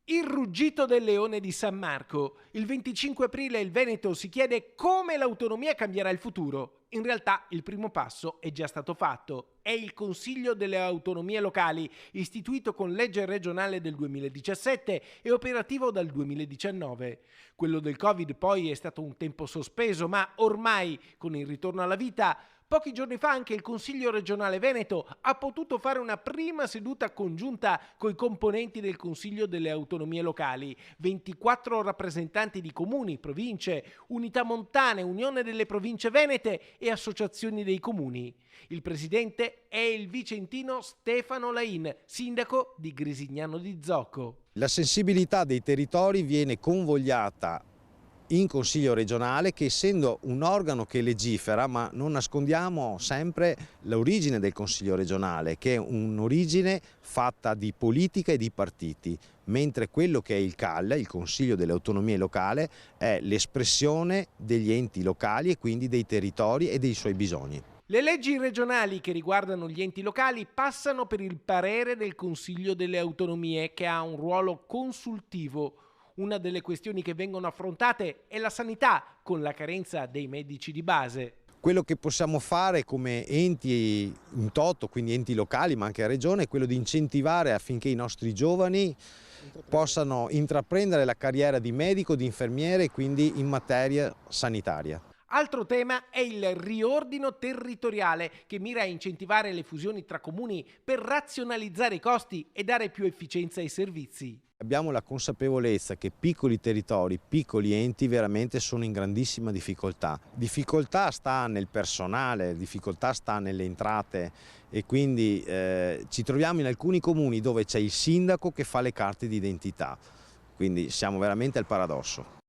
Il ruggito del leone di San Marco. Il 25 aprile il Veneto si chiede come l'autonomia cambierà il futuro. In realtà il primo passo è già stato fatto. È il Consiglio delle Autonomie Locali, istituito con legge regionale del 2017 e operativo dal 2019. Quello del Covid poi è stato un tempo sospeso, ma ormai, con il ritorno alla vita, pochi giorni fa anche il Consiglio regionale Veneto ha potuto fare una prima seduta congiunta coi componenti del Consiglio delle Autonomie Locali, 24 rappresentanti di comuni, province, unità montane, Unione delle Province Venete e associazioni dei comuni. Il presidente è il vicentino Stefano Lain, sindaco di Grisignano di Zocco. La sensibilità dei territori viene convogliata in Consiglio regionale, che essendo un organo che legifera, ma non nascondiamo sempre l'origine del Consiglio regionale, che è un'origine fatta di politica e di partiti, mentre quello che è il CAL, il Consiglio delle Autonomie Locali, è l'espressione degli enti locali e quindi dei territori e dei suoi bisogni. Le leggi regionali che riguardano gli enti locali passano per il parere del Consiglio delle Autonomie, che ha un ruolo consultivo. Una delle questioni che vengono affrontate è la sanità, con la carenza dei medici di base. Quello che possiamo fare come enti in toto, quindi enti locali ma anche a regione, è quello di incentivare affinché i nostri giovani possano intraprendere la carriera di medico, di infermiere e quindi in materia sanitaria. Altro tema è il riordino territoriale, che mira a incentivare le fusioni tra comuni per razionalizzare i costi e dare più efficienza ai servizi. Abbiamo la consapevolezza che piccoli territori, piccoli enti veramente sono in grandissima difficoltà. Difficoltà sta nel personale, difficoltà sta nelle entrate e quindi ci troviamo in alcuni comuni dove c'è il sindaco che fa le carte d'identità, quindi siamo veramente al paradosso.